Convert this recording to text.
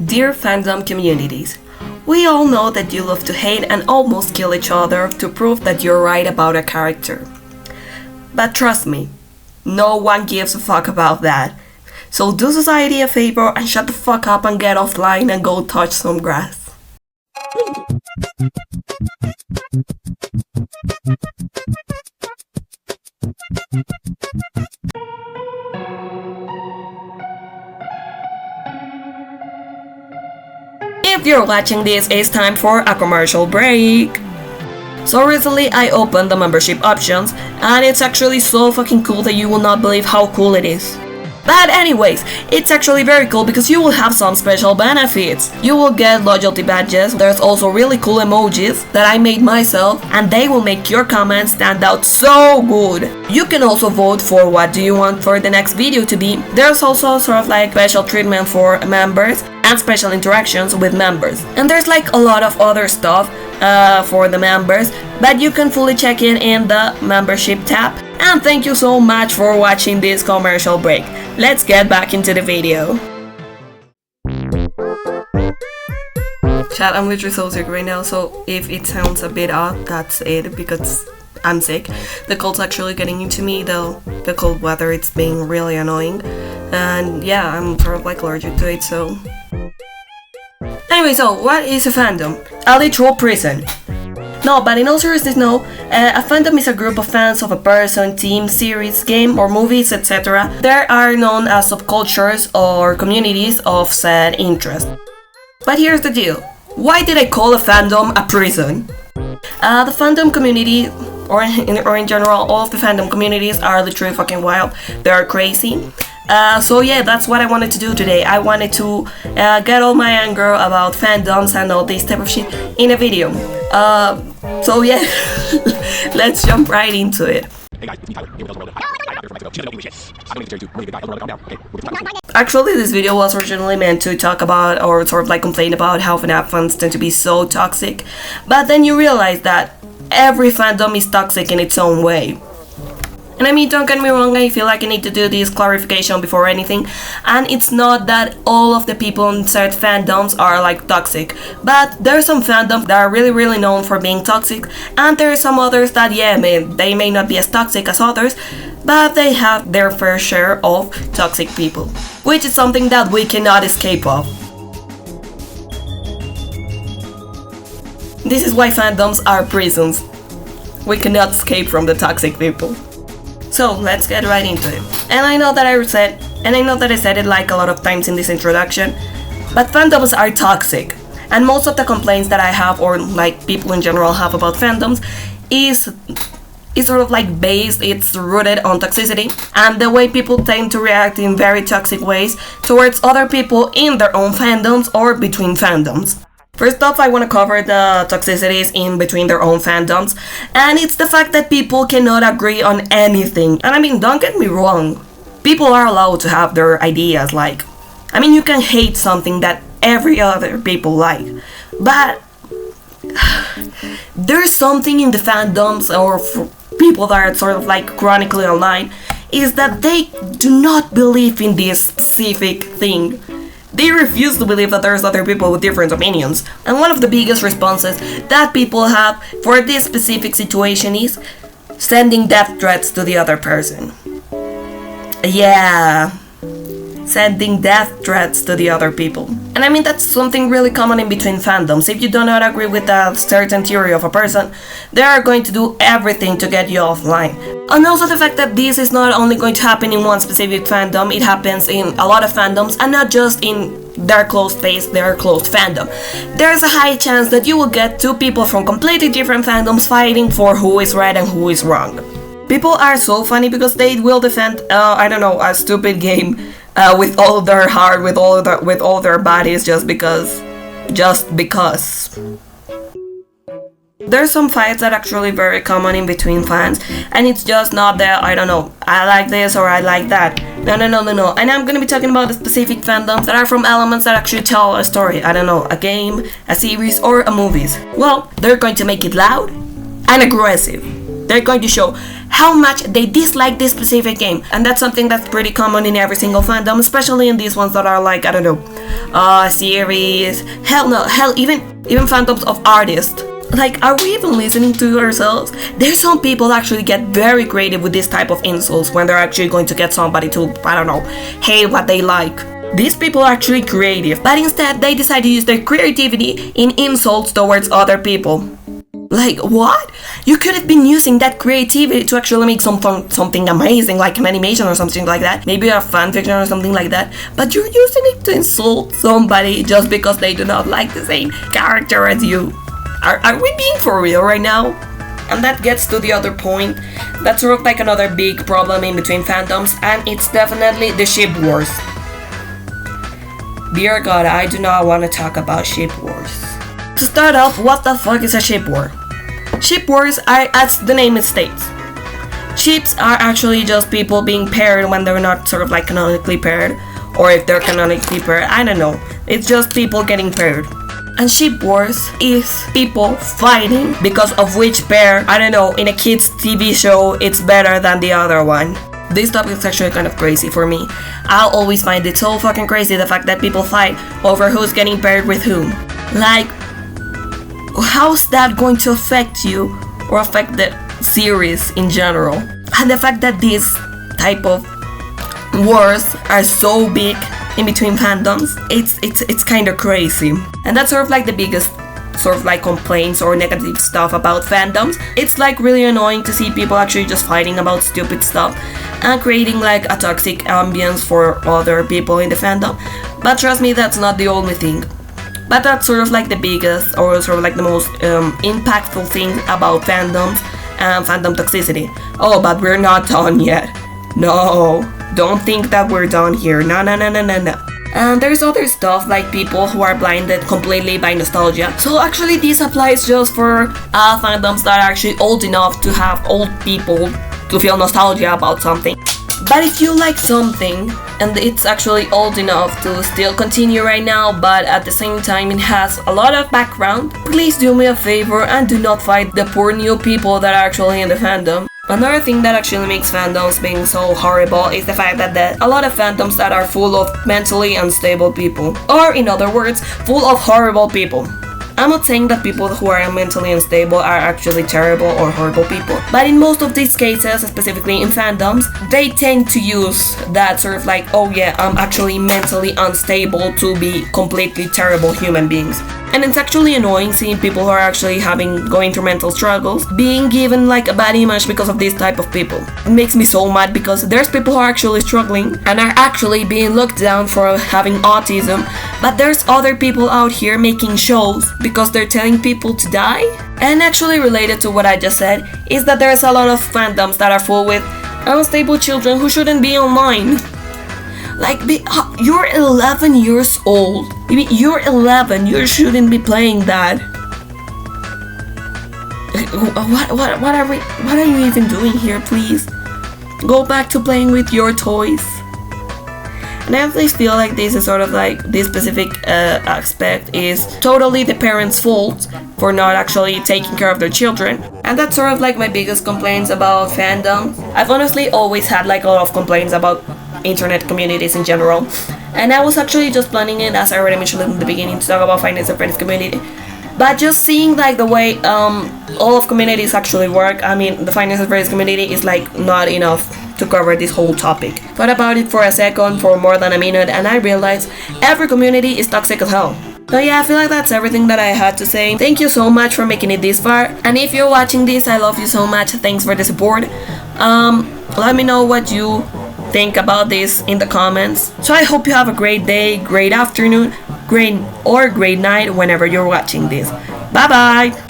Dear fandom communities, we all know that you love to hate and almost kill each other to prove that you're right about a character. But trust me, no one gives a fuck about that. So do society a favor and shut the fuck up and get offline and go touch some grass. If you're watching this, it's time for a commercial break. So recently I opened the membership options and it's actually so fucking cool that you will not believe how cool it is. But anyways, it's actually very cool because you will have some special benefits. You will get loyalty badges, there's also really cool emojis that I made myself and they will make your comments stand out so good. You can also vote for what do you want for the next video to be. There's also sort of like special treatment for members and special interactions with members. And there's like a lot of other stuff for the members, but you can fully check in the membership tab. And thank you so much for watching this commercial break. Let's get back into the video. Chat, I'm literally so sick right now, so if it sounds a bit odd, that's it, because I'm sick. The cold's actually getting into me, though the cold weather, it's being really annoying. And yeah, I'm sort of like allergic to it, so... Anyway, so what is a fandom? A literal prison. No, but in all seriousness, no. A fandom is a group of fans of a person, team, series, game, or movies, etc. They are known as subcultures or communities of said interest. But here's the deal. Why did I call a fandom a prison? The fandom community, or in general, all of the fandom communities are literally fucking wild. They're crazy. So yeah, that's what I wanted to do today. I wanted to get all my anger about fandoms and all this type of shit in a video. So yeah, let's jump right into it. Actually, this video was originally meant to talk about or sort of like complain about how FNAF fans tend to be so toxic, but then you realize that every fandom is toxic in its own way. And I mean, don't get me wrong, I feel like I need to do this clarification before anything, and it's not that all of the people in said fandoms are like toxic, but there are some fandoms that are really known for being toxic, and there are some others that, yeah, they may not be as toxic as others, but they have their fair share of toxic people, which is something that we cannot escape of. This is why fandoms are prisons. We cannot escape from the toxic people. So let's get right into it. And I know that I said it like a lot of times in this introduction, but fandoms are toxic. And most of the complaints that I have, or like people in general have about fandoms, is sort of like based, it's rooted on toxicity and the way people tend to react in very toxic ways towards other people in their own fandoms or between fandoms. First off, I want to cover the toxicities in between their own fandoms, and it's the fact that people cannot agree on anything. And I mean, don't get me wrong, people are allowed to have their ideas, like, I mean, you can hate something that every other people like, but there's something in the fandoms or people that are sort of like chronically online, is that they do not believe in this specific thing. They refuse to believe that there's other people with different opinions. And one of the biggest responses that people have for this specific situation is sending death threats to the other person. Yeah, sending death threats to the other people. And I mean, that's something really common in between fandoms. If you do not agree with a certain theory of a person, they are going to do everything to get you offline. And also the fact that this is not only going to happen in one specific fandom, it happens in a lot of fandoms and not just in their closed space, their closed fandom. There's a high chance that you will get two people from completely different fandoms fighting for who is right and who is wrong. People are so funny because they will defend, I don't know, a stupid game with all their heart, with all their bodies, just because. There's some fights that are actually very common in between fans, and it's just not that, I don't know, I like this or I like that. No. And I'm gonna be talking about the specific fandoms that are from elements that actually tell a story. I don't know, a game, a series, or a movies. Well, they're going to make it loud and aggressive. They're going to show how much they dislike this specific game. And that's something that's pretty common in every single fandom, especially in these ones that are like, I don't know, series, even fandoms of artists. Like, are we even listening to ourselves? There's some people actually get very creative with this type of insults when they're actually going to get somebody to, I don't know, hate what they like. These people are actually creative, but instead they decide to use their creativity in insults towards other people. Like, what? You could have been using that creativity to actually make something amazing, like an animation or something like that. Maybe a fanfiction or something like that. But you're using it to insult somebody just because they do not like the same character as you. Are we being for real right now? And that gets to the other point. That's sort of like another big problem in between fandoms, and it's definitely the ship wars. Dear God, I do not want to talk about ship wars. To start off, what the fuck is a ship war? Ship wars are, as the name states, ships are actually just people being paired when they're not sort of like canonically paired, or if they're canonically paired, I don't know. It's just people getting paired. And ship wars is people fighting because of which pair, I don't know, in a kids TV show it's better than the other one. This topic is actually kind of crazy for me. I'll always find it so fucking crazy, the fact that people fight over who's getting paired with whom. Like, how's that going to affect you or affect the series in general? And the fact that these type of wars are so big in between fandoms, it's kind of crazy. And that's sort of like the biggest sort of like complaints or negative stuff about fandoms. It's like really annoying to see people actually just fighting about stupid stuff and creating like a toxic ambience for other people in the fandom. But trust me, that's not the only thing. But that's sort of like the biggest or sort of like the most impactful thing about fandoms and fandom toxicity. Oh, but we're not done yet. No, don't think that we're done here. No. And there's other stuff like people who are blinded completely by nostalgia. So actually this applies just for fandoms that are actually old enough to have old people to feel nostalgia about something. But if you like something and it's actually old enough to still continue right now, but at the same time it has a lot of background, please do me a favor and do not fight the poor new people that are actually in the fandom. Another thing that actually makes fandoms being so horrible is the fact that a lot of fandoms that are full of mentally unstable people, or in other words, full of horrible people. I'm not saying that people who are mentally unstable are actually terrible or horrible people, but in most of these cases, specifically in fandoms, they tend to use that sort of like, oh yeah, I'm actually mentally unstable to be completely terrible human beings. And it's actually annoying seeing people who are actually going through mental struggles being given like a bad image because of this type of people. It makes me so mad because there's people who are actually struggling and are actually being looked down for having autism, but there's other people out here making shows because they're telling people to die. And actually related to what I just said is that there's a lot of fandoms that are full with unstable children who shouldn't be online. Like, you're 11 years old. You're 11. You shouldn't be playing that. What are you even doing here? Please go back to playing with your toys. And I actually feel like this is sort of like this specific aspect is totally the parents' fault for not actually taking care of their children. And that's sort of like my biggest complaints about fandom. I've honestly always had like a lot of complaints about internet communities in general, and I was actually just planning it, as I already mentioned in the beginning, to talk about finance and friends community. But just seeing like the way all of communities actually work, I mean the finance and friends community is like not enough to cover this whole topic. Thought about it for a second, for more than a minute, and I realized every community is toxic as hell. So yeah, I feel like that's everything that I had to say. Thank you so much for making it this far, and if you're watching this, I love you so much. Thanks for the support. Let me know what you think about this in the comments. So I hope you have a great day, great afternoon, great night whenever you're watching this. Bye bye.